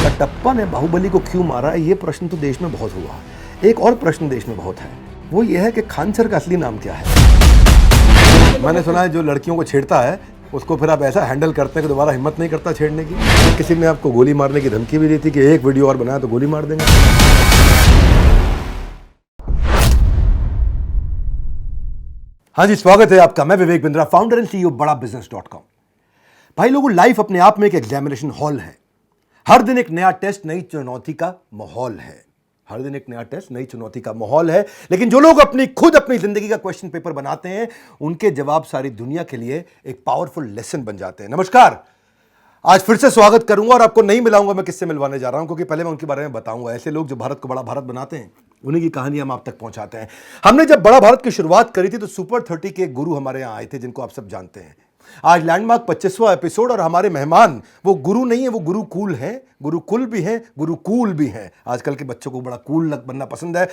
कटप्पा ने बाहुबली को क्यों मारा, ये प्रश्न तो देश में बहुत हुआ। एक और प्रश्न देश में बहुत है, वो ये है कि खान सर का असली नाम क्या है। मैंने सुना है जो लड़कियों को छेड़ता है उसको फिर आप ऐसा हैंडल करते हैं कि दोबारा हिम्मत नहीं करता छेड़ने की। किसी ने आपको गोली मारने की धमकी भी दी थी कि एक वीडियो और बनाया तो गोली मार देंगे। हाँ जी, स्वागत है आपका। मैं Vivek Bindra, founder and CEO बड़ा बिजनेस.com। भाई लोगों, लाइफ अपने आप में एक एग्जामिनेशन हॉल है। हर दिन एक नया टेस्ट, नई चुनौती का माहौल है। हर दिन एक नया टेस्ट, नई चुनौती का माहौल है। लेकिन जो लोग अपनी जिंदगी का क्वेश्चन पेपर बनाते हैं, उनके जवाब सारी दुनिया के लिए एक पावरफुल लेसन बन जाते हैं। नमस्कार, आज फिर से स्वागत करूंगा और आपको नहीं मिलाऊंगा मैं किससे मिलवाने जा रहा हूं, क्योंकि पहले मैं उनके बारे में बताऊंगा। ऐसे लोग जो भारत को बड़ा भारत बनाते हैं, उन्हीं की कहानी हम आप तक पहुंचाते हैं। हमने जब बड़ा भारत की शुरुआत करी थी तो सुपर 30 के गुरु हमारे यहां आए थे, जिनको आप सब जानते हैं। आज लैंडमार्क 25वां एपिसोड और हमारे मेहमान वो गुरु नहीं है, वो गुरुकुल हैं। गुरुकुल भी हैं, गुरुकुल भी हैं। आजकल के बच्चों को बड़ा कूल बनना पसंद है।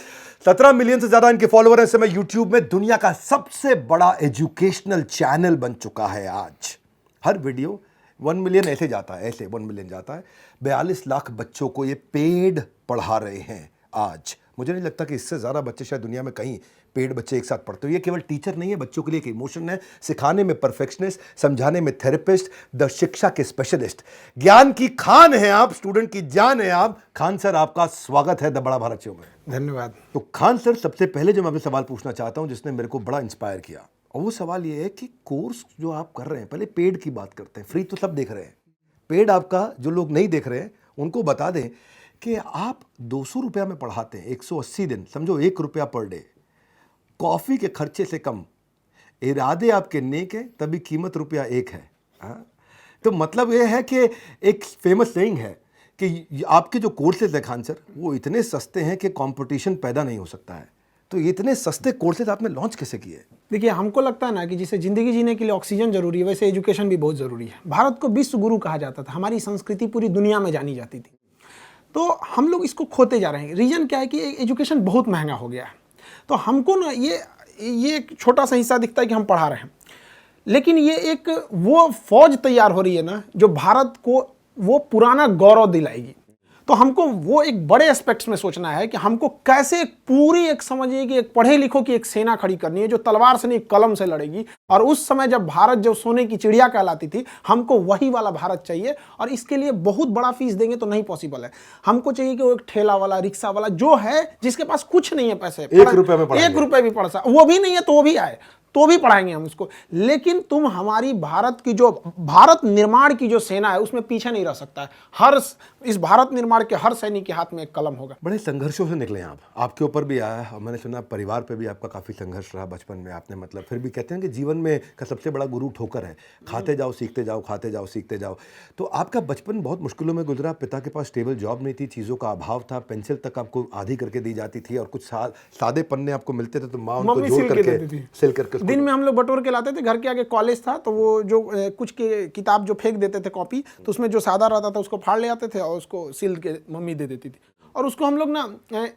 17 मिलियन से ज्यादा इनके फॉलोअर हैं। इस समय यूट्यूब में दुनिया का सबसे बड़ा एजुकेशनल चैनल बन चुका है। आज हर वीडियो 1 मिलियन ऐसे जाता है, ऐसे 1 मिलियन जाता है। 42 लाख बच्चों को ये पेड पढ़ा रहे हैं आज। मुझे नहीं लगता कि इससे ज़्यादा बच्चे शायद दुनिया में कहीं पेड बच्चे एक साथ पढ़ते हो। ये केवल टीचर नहीं है, बच्चों के लिए एक इमोशन है। सिखाने में परफेक्शनिस्ट, समझाने में थेरेपिस्ट, द शिक्षा के स्पेशलिस्ट। ज्ञान की खान है आप, स्टूडेंट की जान है आप। खान सर, आपका स्वागत है द बड़ा भारत शो में। धन्यवाद। तो खान सर, सबसे पहले जो मैं आपसे सवाल पूछना चाहता हूं, जिसने मेरे को बड़ा इंस्पायर किया, और वो सवाल ये है कि कोर्स जो आप कर रहे हैं, पहले पेड की बात करते हैं। फ्री तो सब देख रहे हैं, पेड आपका जो लोग नहीं देख रहे हैं उनको बता दें कि आप 200 रुपया में पढ़ाते हैं, 180 दिन, समझो 1 रुपया पर डे, कॉफ़ी के खर्चे से कम। इरादे आपके नेक हैं, तभी कीमत ₹1 है। हाँ? तो मतलब ये है कि एक फेमस सेइंग है कि आपके जो कोर्सेज है खान सर, वो इतने सस्ते हैं कि कंपटीशन पैदा नहीं हो सकता है। तो ये इतने सस्ते कोर्सेज आपने लॉन्च कैसे किए? देखिए, हमको लगता है ना कि जिसे जिंदगी जीने के लिए ऑक्सीजन जरूरी है, वैसे एजुकेशन भी बहुत जरूरी है। भारत को विश्व गुरु कहा जाता था, हमारी संस्कृति पूरी दुनिया में जानी जाती थी। तो हम लोग इसको खोते जा रहे हैं। रीजन क्या है कि एजुकेशन बहुत महंगा हो गया है। तो हमको ना ये एक छोटा सा हिस्सा दिखता है कि हम पढ़ा रहे हैं, लेकिन ये एक वो फौज तैयार हो रही है ना, जो भारत को वो पुराना गौरव दिलाएगी। तो हमको वो एक बड़े एस्पेक्ट्स में सोचना है कि हमको कैसे पूरी एक समझिए कि एक पढ़े लिखों की एक सेना खड़ी करनी है, जो तलवार से नहीं कलम से लड़ेगी। और उस समय जब भारत जो सोने की चिड़िया कहलाती थी, हमको वही वाला भारत चाहिए। और इसके लिए बहुत बड़ा फीस देंगे तो नहीं पॉसिबल है। हमको चाहिए कि वो एक ठेला वाला, रिक्शा वाला जो है, जिसके पास कुछ नहीं है पैसे, 1 रुपये में पढ़ाएंगे। 1 रुपये भी पढ़ सकता, वो भी नहीं है तो वो भी आए तो भी पढ़ाएंगे हम उसको। लेकिन तुम हमारी भारत की जो भारत निर्माण की जो सेना है, उसमें पीछे नहीं रह सकता है। इस भारत निर्माण के हर सैनिक के हाथ में एक कलम होगा। बड़े संघर्षों से निकले आप, आपके ऊपर भी आया और मैंने सुना परिवार पे भी आपका काफ़ी संघर्ष रहा बचपन में। आपने मतलब फिर भी कहते हैं कि जीवन में का सबसे बड़ा गुरु ठोकर है। खाते जाओ सीखते जाओ, खाते जाओ सीखते जाओ। तो आपका बचपन बहुत मुश्किलों में गुजरा। पिता के पास स्टेबल जॉब नहीं थी, चीज़ों का अभाव था, पेंसिल तक आपको आधी करके दी जाती थी और कुछ सादे पन्ने आपको मिलते थे तो माँ उनको जोड़ करके सिल करके दिन में हम लोग बटोर के लाते थे। घर के आगे कॉलेज था, तो वो जो कुछ के किताब जो फेंक देते थे कॉपी, तो उसमें जो सादा रहता था उसको फाड़ ले आते थे और उसको सिल के मम्मी दे देती थी। और उसको हम लोग ना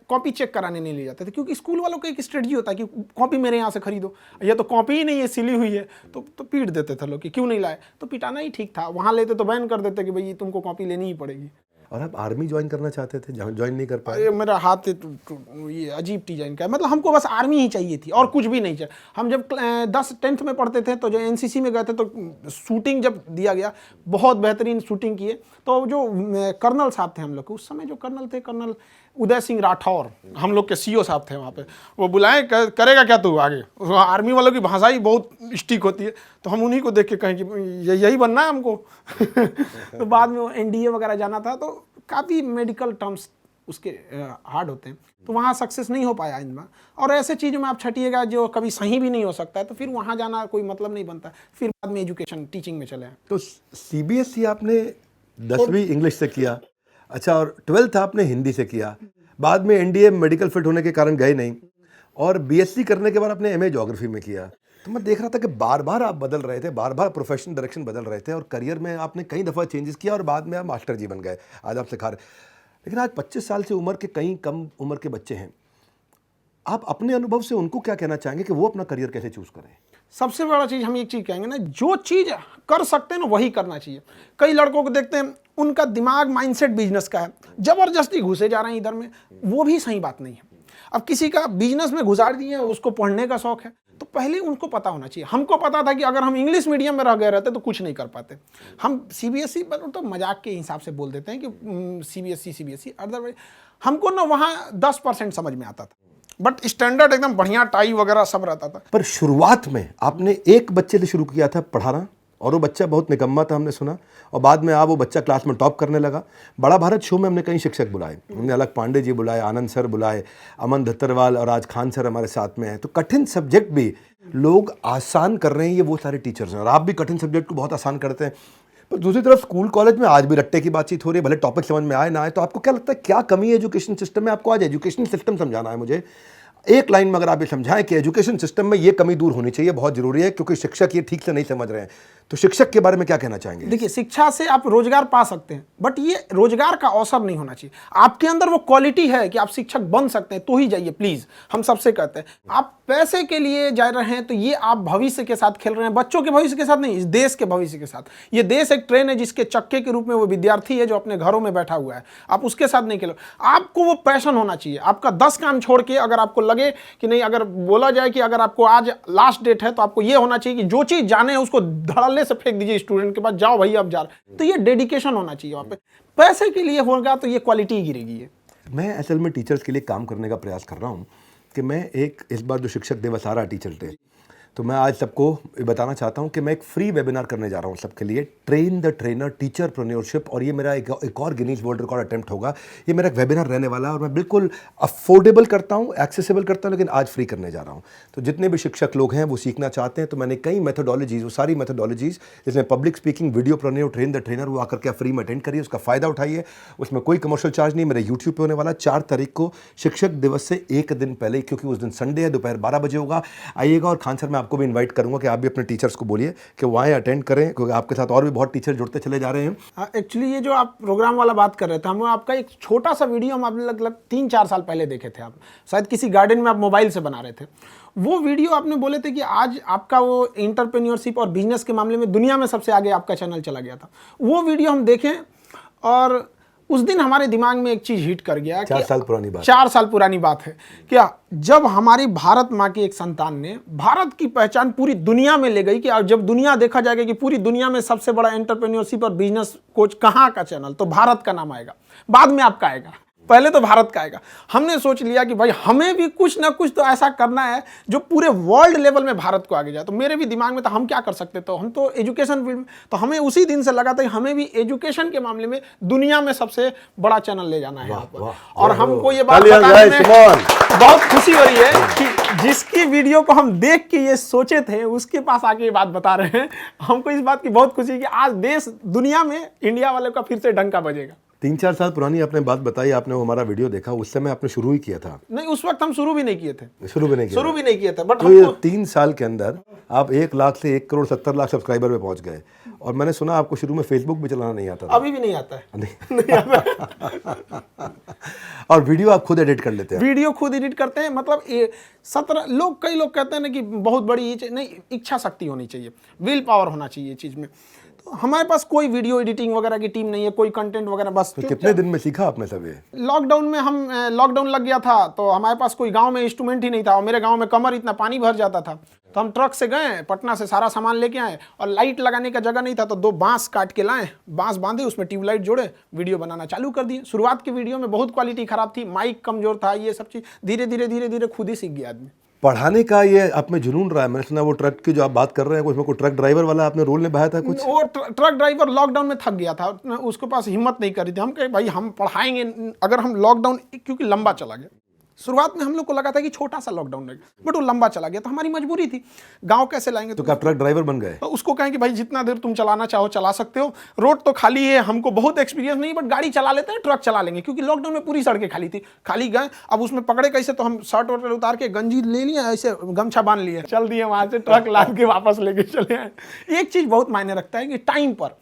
कॉपी चेक कराने नहीं ले जाते थे, क्योंकि स्कूल वालों का एक स्ट्रेटजी होता है कि कॉपी मेरे यहाँ से खरीदो, ये तो कॉपी ही नहीं है, सिली हुई है। तो पीट देते थे लोग कि क्यों नहीं लाए। तो पिटाना ही ठीक था। वहाँ लेते तो बैन कर देते कि भाई तुमको कॉपी लेनी ही पड़ेगी। और आप आर्मी ज्वाइन करना चाहते थे, ज्वाइन नहीं कर पाए? मेरा हाथ ये अजीब डिजाइन का है। मतलब हमको बस आर्मी ही चाहिए थी और कुछ भी नहीं चाहिए। हम जब 10th में पढ़ते थे तो जो एनसीसी में गए थे, तो शूटिंग जब दिया गया, बहुत बेहतरीन शूटिंग किए। तो जो कर्नल साहब थे हम लोग के, उस समय जो कर्नल थे, कर्नल उदय सिंह राठौर, हम लोग के सीओ साहब थे वहाँ पे। वो बुलाए, करेगा क्या तू आगे? आर्मी वालों की भाषा ही बहुत स्टिक होती है। तो हम उन्हीं को देख के कहें कि यही बनना है हमको। तो बाद में एनडीए वगैरह जाना था, तो काफ़ी मेडिकल टर्म्स उसके हार्ड होते हैं, तो वहाँ सक्सेस नहीं हो पाया इनमें। और ऐसे चीज़ों में आप छटिएगा जो कभी सही भी नहीं हो सकता है, तो फिर वहाँ जाना कोई मतलब नहीं बनता। फिर बाद में एजुकेशन टीचिंग में चले। तो सीबीएसई आपने 10वीं इंग्लिश से किया, अच्छा, और 12th आपने हिंदी से किया। बाद में एनडीए मेडिकल फिट होने के कारण गए नहीं, और बीएससी करने के बाद आपने एमए ज्योग्राफी में किया। तो मैं देख रहा था कि बार बार आप बदल रहे थे, बार बार प्रोफेशनल डायरेक्शन बदल रहे थे, और करियर में आपने कई दफ़ा चेंजेस किया और बाद में आप मास्टर जी बन गए। आज आप सिखा रहे। लेकिन आज 25 साल से उम्र के कई कम उम्र के बच्चे हैं, आप अपने अनुभव से उनको क्या कहना चाहेंगे कि वो अपना करियर कैसे चूज करें? सबसे बड़ा चीज़ हम एक चीज़ कहेंगे ना, जो चीज़ कर सकते हैं ना वही करना चाहिए। कई लड़कों को देखते हैं उनका दिमाग माइंडसेट बिजनेस का है, जबरदस्ती घुसे जा रहे हैं इधर में, वो भी सही बात नहीं है। अब किसी का बिजनेस में घुसाड़ दिए, उसको पढ़ने का शौक है, तो पहले उनको पता होना चाहिए। हमको पता था कि अगर हम इंग्लिश मीडियम में रह गए रहते तो कुछ नहीं कर पाते। हम सीबीएसई तो मजाक के हिसाब से बोल देते हैं कि सीबीएसई, अदरवाइज हमको ना वहाँ 10% समझ में आता था, बट स्टैंडर्ड एकदम बढ़िया टाई वगैरह सब रहता था। पर शुरुआत में आपने एक बच्चे से शुरू किया था पढ़ाना, और वो बच्चा बहुत निकम्मा था हमने सुना, और बाद में वो बच्चा क्लास में टॉप करने लगा। बड़ा भारत शो में हमने कई शिक्षक बुलाए, हमने अलग पांडे जी बुलाए, आनंद सर बुलाए, अमन धत्तरवाल और आज खान सर हमारे साथ में हैं। तो कठिन सब्जेक्ट भी लोग आसान कर रहे हैं, ये वो सारे टीचर्स हैं, और आप भी कठिन सब्जेक्ट को बहुत आसान करते हैं। पर दूसरी तरफ स्कूल कॉलेज में आज भी रट्टे की बातचीत हो रही है, भले टॉपिक समझ में आए ना आए। तो आपको क्या लगता है क्या कमी है एजुकेशन सिस्टम में? आपको आज एजुकेशन सिस्टम समझाना है मुझे, एक लाइन में अगर आप ये समझाएं कि एजुकेशन सिस्टम में ये कमी दूर होनी चाहिए, बहुत जरूरी है, क्योंकि शिक्षक ये ठीक से नहीं समझ रहे हैं। तो शिक्षक के बारे में क्या कहना चाहेंगे? देखिए, शिक्षा से आप रोजगार पा सकते हैं, बट ये रोजगार का अवसर नहीं होना चाहिए। आपके अंदर वो क्वालिटी है कि आप शिक्षक बन सकते हैं तो ही जाइए, प्लीज। हम सबसे कहते हैं, आप पैसे के लिए जा रहे हैं तो ये आप भविष्य के साथ खेल रहे हैं, बच्चों के भविष्य के साथ नहीं, इस देश के भविष्य के साथ। ये देश एक ट्रेन है जिसके चक्के के रूप में वो विद्यार्थी है जो अपने घरों में बैठा हुआ है, आप उसके साथ नहीं खेलो। आपको वो पैशन होना चाहिए। आपका 10 काम छोड़ के अगर आपको लगे कि नहीं, अगर बोला जाए कि अगर आपको आज लास्ट डेट है तो आपको ये होना चाहिए कि जो चीज जाने है उसको धड़ल्ले से फेंक दीजिए स्टूडेंट के पास, जाओ भाई अब जा रहे। तो ये डेडिकेशन होना चाहिए वहां पे। पैसे के लिए होगा तो ये क्वालिटी गिरेगी। है मैं असल में टीचर्स के लिए काम करने का प्रयास कर रहा हूँ कि मैं इस बार जो शिक्षक दिवस आ रहा है टीचर डे, तो मैं आज सबको ये बताना चाहता हूँ कि मैं एक फ्री वेबिनार करने जा रहा हूँ सबके लिए, ट्रेन द ट्रेनर टीचरप्रेन्योरशिप। और ये मेरा एक और गिनीज वर्ल्ड रिकॉर्ड अटेम्प्ट होगा। ये मेरा एक वेबिनार रहने वाला है और मैं बिल्कुल अफोर्डेबल करता हूँ, एक्सेसिबल करता हूँ, लेकिन आज फ्री करने जा रहा हूँ। तो जितने भी शिक्षक लोग हैं वो सीखना चाहते हैं, तो मैंने कई मेथोडोलॉजीज, वो सारी मेथोडोलॉजीज जिसमें public speaking, videopreneur, train the trainer, वो आकर के फ्री में अटेंड करिए, उसका फ़ायदा उठाइए। उसमें कोई कमर्शियल चार्ज नहीं, मेरे यूट्यूब पे होने वाला 4 तारीख को, शिक्षक दिवस से एक दिन पहले, क्योंकि उस दिन संडे है, दोपहर 12 बजे होगा। आइएगा। और खान सर मैं आपको भी इन्वाइट करूँगा आप भी अपने टीचर्स को बोलिए कि वो आए, अटेंड करें, क्योंकि आपके साथ और भी बहुत टीचर जुड़ते चले जा रहे हैं। एक्चुअली ये जो आप प्रोग्राम वाला बात कर रहे थे, हम आपका एक छोटा सा वीडियो हम आप लगभग 3-4 साल पहले देखे थे। आप शायद किसी गार्डन में आप मोबाइल से बना रहे थे। वो वीडियो आपने बोले थे कि आज आपका वो एंटरप्रेन्योरशिप और बिजनेस के मामले में दुनिया में सबसे आगे आपका चैनल चला गया था। वो वीडियो हम देखें और उस दिन हमारे दिमाग में एक चीज हिट कर गया। 4 साल पुरानी बात, 4 साल पुरानी बात है क्या, जब हमारी भारत माँ की एक संतान ने भारत की पहचान पूरी दुनिया में ले गई कि जब दुनिया देखा जाएगा कि पूरी दुनिया में सबसे बड़ा एंटरप्रेन्योरशिप और बिजनेस कोच कहाँ का चैनल, तो भारत का नाम आएगा, बाद में आपका आएगा, पहले तो भारत का आएगा। हमने सोच लिया कि भाई हमें भी कुछ ना कुछ तो ऐसा करना है जो पूरे वर्ल्ड लेवल में भारत को आगे जाए। तो मेरे भी दिमाग में था हम क्या कर सकते, तो हम तो एजुकेशन फील्ड में, तो हमें उसी दिन से लगा था कि हमें भी एजुकेशन के मामले में दुनिया में सबसे बड़ा चैनल ले जाना है। और हमको ये बात बताने में बहुत खुशी हो रही है कि जिसकी वीडियो को हम देख के ये सोचे थे उसके पास आके ये बात बता रहे हैं। हमको इस बात की बहुत खुशी है कि आज देश दुनिया में इंडिया वाले का फिर से डंका बजेगा। 3-4 साल पुरानी आपने बात बताई, आपने वो हमारा वीडियो देखा, उस समय आपने शुरू ही किया था? नहीं, उस वक्त हम शुरू भी नहीं किए थे। शुरू भी नहीं किए थे, बट तो ये 3 साल के अंदर आप 1 लाख से 1 करोड़ 70 लाख सब्सक्राइबर पे पहुंच गए। और मैंने सुना आपको शुरू में फेसबुक भी चलाना नहीं आता था। अभी भी नहीं आता है। नहीं आता। और वीडियो आप खुद एडिट कर लेते हैं? वीडियो खुद एडिट करते हैं। मतलब 17 लोग, कई लोग कहते हैं ना कि बहुत बड़ी नहीं, इच्छा शक्ति होनी चाहिए, विल पावर होना चाहिए चीज में। हमारे पास कोई वीडियो एडिटिंग वगैरह की टीम नहीं है, कोई कंटेंट वगैरह, बस तो कितने दिन में सीखा आपने सब ये? लॉकडाउन में हम लॉकडाउन लग गया था तो हमारे पास कोई गांव में इंस्ट्रूमेंट ही नहीं था, और मेरे गांव में कमर इतना पानी भर जाता था, तो हम ट्रक से गए, पटना से सारा सामान लेके आए, और लाइट लगाने का जगह नहीं था तो 2 बांस काट के लाए, बांस बांधे, उसमें ट्यूबलाइट जोड़े, वीडियो बनाना चालू कर दिए। शुरुआत की वीडियो में बहुत क्वालिटी खराब थी, माइक कमजोर था, ये सब चीज धीरे धीरे खुद ही सीख गया आदमी। पढ़ाने का ये आप में जुनून रहा है। मैंने सुना वो ट्रक की जो आप बात कर रहे हैं, उसमें कोई ट्रक ड्राइवर वाला आपने रोल निभाया था कुछ? वो ट्रक ड्राइवर लॉकडाउन में थक गया था, उसके पास हिम्मत नहीं कर रही थी। हम कहे भाई हम पढ़ाएंगे, अगर हम लॉकडाउन, क्योंकि लंबा चला गया, शुरुआत में हम लोग को लगा था कि छोटा सा लॉकडाउन रहेगा, बट वो लंबा चला गया, तो हमारी मजबूरी थी, गांव कैसे लाएंगे। तो क्या ट्रक ड्राइवर बन गए? तो उसको कहें कि भाई जितना देर तुम चलाना चाहो चला सकते हो, रोड तो खाली है, हमको बहुत एक्सपीरियंस नहीं, बट गाड़ी चला लेते हैं, ट्रक चला लेंगे, क्योंकि लॉकडाउन में पूरी सड़कें खाली थी, खाली गए। अब उसमें पकड़े कैसे, तो हम शर्ट वर्ट उतार के गंजी ले लिए, ऐसे गमछा बांध लिए, चल दिए वहां से, ट्रक लाद के वापस लेके चले आए। एक चीज बहुत मायने रखता है कि टाइम पर,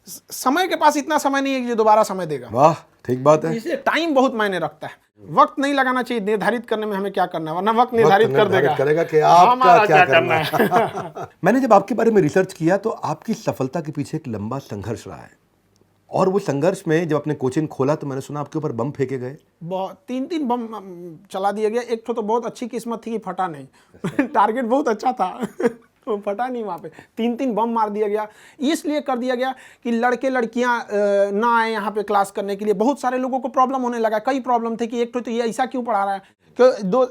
समय के पास इतना समय नहीं है कि जो दोबारा समय देगा। वाह, ठीक बात है। इसलिए टाइम बहुत मायने रखता है। वक्त नहीं लगाना चाहिए निर्धारित करने में हमें क्या करना है, वरना वक्त निर्धारित कर देगा करेगा कि आपका क्या करना है। मैंने जब आपके बारे में रिसर्च किया तो आपकी सफलता के पीछे एक लंबा संघर्ष रहा है, और वो संघर्ष में जब आपने कोचिंग खोला तो मैंने सुना आपके ऊपर बम फेंके गए। बहुत 3 बम चला दिया गया। एक तो बहुत अच्छी किस्मत थी कि फटा नहीं टारगेट बहुत अच्छा था तो फटा नहीं वहाँ पे। 3 बम मार दिया गया। इसलिए कर दिया गया कि लड़के लड़कियाँ ना आए यहाँ पे क्लास करने के लिए। बहुत सारे लोगों को प्रॉब्लम होने लगा। कई प्रॉब्लम थे कि एक तो ये ऐसा क्यों पढ़ा रहा है कि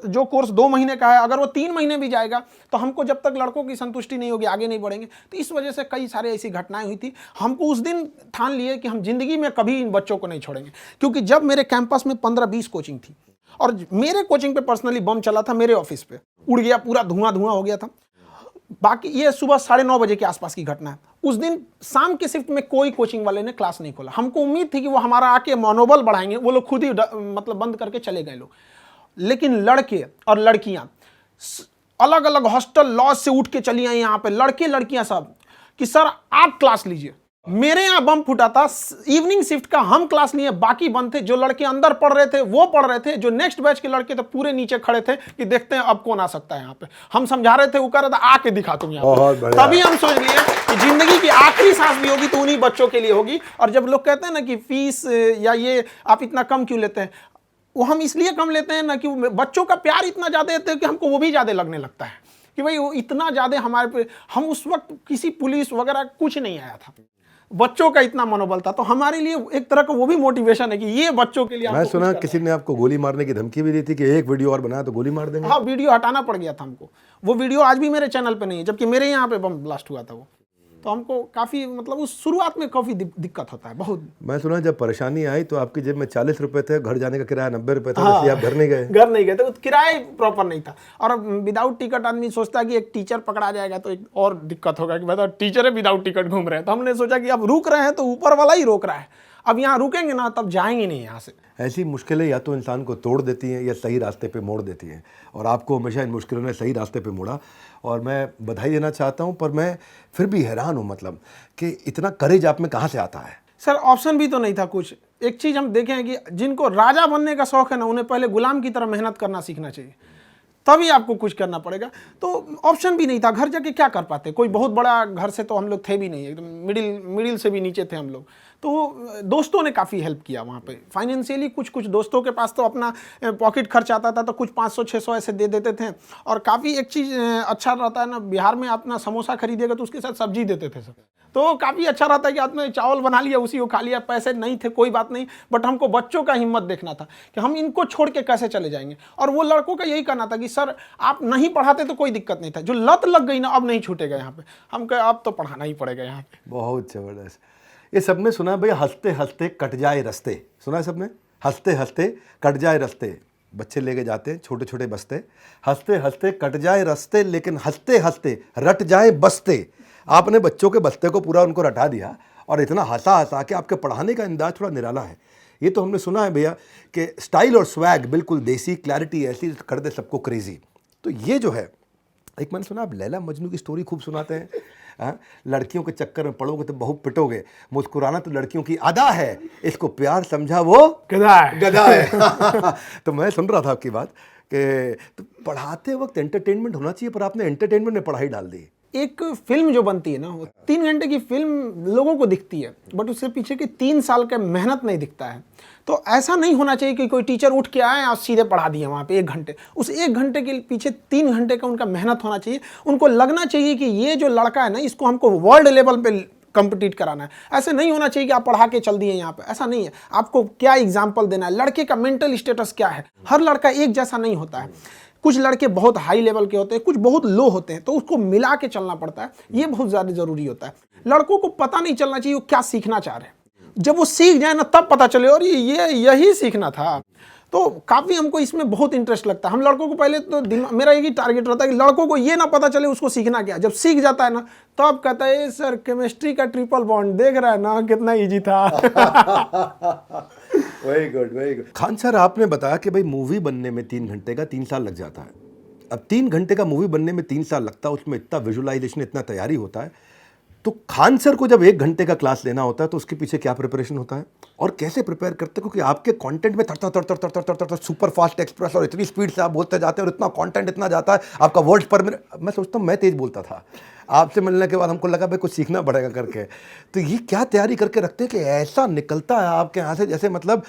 जो कोर्स 2 महीने का है अगर वो 3 महीने भी जाएगा तो हमको जब तक लड़कों की संतुष्टि नहीं होगी आगे नहीं बढ़ेंगे। तो इस वजह से कई सारे ऐसी घटनाएं हुई थी। हमको उस दिन ठान लिए कि हम जिंदगी में कभी इन बच्चों को नहीं छोड़ेंगे, क्योंकि जब मेरे कैंपस में 15-20 कोचिंग थी और मेरे कोचिंग पे पर्सनली बम चला था, मेरे ऑफिस पे उड़ गया, पूरा धुआं धुआं हो गया था। बाकी ये सुबह 9:30 बजे के आसपास की घटना है। उस दिन शाम के शिफ्ट में कोई कोचिंग वाले ने क्लास नहीं खोला। हमको उम्मीद थी कि वो हमारा आके मनोबल बढ़ाएंगे, वो लोग खुद ही मतलब बंद करके चले गए लोग। लेकिन लड़के और लड़कियां अलग अलग हॉस्टल लॉज से उठ के चली आई यहाँ पे, लड़के लड़कियां सब, कि सर आप क्लास लीजिए। मेरे यहाँ बम फूटा था, इवनिंग शिफ्ट का हम क्लास लिए, बाकी बंद थे। जो लड़के अंदर पढ़ रहे थे वो पढ़ रहे थे, जो नेक्स्ट बैच के लड़के थे पूरे नीचे खड़े थे कि देखते हैं अब कौन आ सकता है यहाँ पे। हम समझा रहे थे, वो कह रहा था आके दिखा तुम यहाँ पे। तभी हम सोच लिए कि जिंदगी की आखिरी सांस भी होगी तो उन्हीं बच्चों के लिए होगी। और जब लोग कहते हैं ना कि फीस या ये आप इतना कम क्यों लेते हैं, वो हम इसलिए कम लेते हैं ना कि बच्चों का प्यार इतना ज़्यादा देते हैं कि हमको वो भी ज़्यादा लगने लगता है कि भाई वो इतना ज़्यादा हमारे पे। हम उस वक्त किसी पुलिस वगैरह कुछ नहीं आया था, बच्चों का इतना मनोबल था। तो हमारे लिए एक तरह का वो भी मोटिवेशन है कि ये बच्चों के लिए। मैं सुना किसी ने आपको गोली मारने की धमकी भी दी थी कि एक वीडियो और बनाया तो गोली मार देंगे। हाँ, वीडियो हटाना पड़ गया था हमको। वो वीडियो आज भी मेरे चैनल पे नहीं है, जबकि मेरे यहाँ पे बम ब्लास्ट हुआ था वो। तो हमको काफ़ी मतलब उस शुरुआत में काफ़ी दिक्कत होता है बहुत। मैं सुना जब परेशानी आई तो आपकी जेब में 40 रुपए थे, घर जाने का किराया 90 रुपए था, इसलिए आप घर नहीं गए। घर नहीं गए थे, किराया प्रॉपर नहीं था। और विदाउट टिकट आदमी सोचता है कि एक टीचर पकड़ा जाएगा तो एक और दिक्कत होगा कि बताओ टीचर है विदाउट टिकट घूम रहे हैं। तो हमने सोचा कि अब रुक रहे हैं तो ऊपर वाला ही रोक रहा है, अब यहाँ रुकेंगे ना तब जाएंगे नहीं यहाँ से। ऐसी मुश्किलें या तो इंसान को तोड़ देती हैं या सही रास्ते पे मोड़ देती हैं, और आपको हमेशा इन मुश्किलों ने सही रास्ते पे मोड़ा, और मैं बधाई देना चाहता हूं। पर मैं फिर भी हैरान हूं, मतलब कि इतना करेज आप में कहां से आता है? सर ऑप्शन भी तो नहीं था कुछ। एक चीज़ हम देखें हैं कि जिनको राजा बनने का शौक है ना, उन्हें पहले गुलाम की तरह मेहनत करना सीखना चाहिए, तभी आपको कुछ करना पड़ेगा। तो ऑप्शन भी नहीं था, घर जाके क्या कर पाते। कोई बहुत बड़ा घर से तो हम लोग थे भी नहीं, एकदम मिडिल से भी नीचे थे हम लोग। तो दोस्तों ने काफ़ी हेल्प किया वहाँ पे फाइनेंशियली। कुछ दोस्तों के पास तो अपना पॉकेट खर्च आता था, तो कुछ 500-600 ऐसे दे देते थे। और काफ़ी एक चीज़ अच्छा रहता है ना, बिहार में अपना समोसा खरीदेगा तो उसके साथ सब्जी देते थे सब, तो काफ़ी अच्छा रहता है कि आपने चावल बना लिया उसी को खा लिया। पैसे नहीं थे कोई बात नहीं, बट हमको बच्चों का हिम्मत देखना था कि हम इनको छोड़ के कैसे चले जाएंगे। और वो लड़कों का यही कहना था कि सर आप नहीं पढ़ाते तो कोई दिक्कत नहीं था, जो लत लग गई ना अब नहीं छूटेगा यहाँ पे। हम कहे अब तो पढ़ाना ही पड़ेगा यहाँ पे। बहुत ज़बरदस्त। ये सबने सुना भैया, हंसते हंसते कट जाए रास्ते, सुना है सबने? हंसते हंसते कट जाए रास्ते, बच्चे लेके जाते हैं छोटे छोटे बस्ते, हंसते हंसते कट जाए रास्ते लेकिन हंसते हंसते रट जाए बस्ते। आपने बच्चों के बस्ते को पूरा उनको रटा दिया, और इतना हंसा हंसा कि आपके पढ़ाने का अंदाज थोड़ा निराला है। ये तो हमने सुना है भैया कि स्टाइल और स्वैग बिल्कुल देसी, क्लैरिटी ऐसी कर दे सबको क्रेजी। तो ये जो है, एक मैंने सुना आप लैला मजनू की स्टोरी खूब सुनाते हैं। लड़कियों के चक्कर में पड़ोगे तो बहुत पिटोगे, मुस्कुराना तो लड़कियों की अदा है, इसको प्यार समझा वो गधा है, गधा है। तो मैं सुन रहा था आपकी बात कि तो पढ़ाते वक्त एंटरटेनमेंट होना चाहिए, पर आपने एंटरटेनमेंट में पढ़ाई डाल दी। एक फिल्म जो बनती है ना, वो 3 घंटे की फिल्म लोगों को दिखती है, बट उससे पीछे की 3 साल का मेहनत नहीं दिखता है। तो ऐसा नहीं होना चाहिए कि कोई टीचर उठ के आए और सीधे पढ़ा दिए वहाँ पे 1 घंटे। उस 1 घंटे के पीछे 3 घंटे का उनका मेहनत होना चाहिए। उनको लगना चाहिए कि ये जो लड़का है ना, इसको हमको वर्ल्ड लेवल पे कंपीट कराना है। ऐसे नहीं होना चाहिए कि आप पढ़ा के चल दिए यहाँ पे, ऐसा नहीं है। आपको क्या एग्जाम्पल देना है, लड़के का मेंटल स्टेटस क्या है। हर लड़का एक जैसा नहीं होता है, कुछ लड़के बहुत हाई लेवल के होते हैं, कुछ बहुत लो होते हैं, तो उसको मिला के चलना पड़ता है। ये बहुत ज़्यादा जरूरी होता है। लड़कों को पता नहीं चलना चाहिए वो क्या सीखना चाह रहे हैं, जब वो सीख जाए ना तब पता चले और ये यही सीखना था। तो काफ़ी हमको इसमें बहुत इंटरेस्ट लगता है। हम लड़कों को पहले तो मेरा एक ही टारगेट रहता है कि लड़कों को ये ना पता चले उसको सीखना क्या। जब सीख जाता है ना तब कहता है सर केमिस्ट्री का ट्रिपल बॉन्ड देख रहा है ना कितना इजी था। Very good, very good. Khan sir, आपने बताया कि भाई मूवी बनने में 3 घंटे का 3 साल लग जाता है। अब 3 घंटे का मूवी बनने में 3 साल लगता है, उसमें इतना विजुअलाइजेशन, इतना तैयारी होता है। तो खान सर को जब 1 घंटे का क्लास लेना होता है तो उसके पीछे क्या प्रिपरेशन होता है और कैसे प्रिपेयर करते हैं? क्योंकि आपके कंटेंट में तड़ सुपर फास्ट एक्सप्रेस और इतनी स्पीड से आप बोलते जाते हैं और इतना कंटेंट इतना जाता है, आपका वर्ड्स पर मिनट। मैं सोचता हूँ मैं तेज बोलता था, आपसे मिलने के बाद हमको लगा भाई कुछ सीखना पड़ेगा करके। तो ये क्या तैयारी करके रखते हैं कि ऐसा निकलता है आपके यहाँ से, जैसे मतलब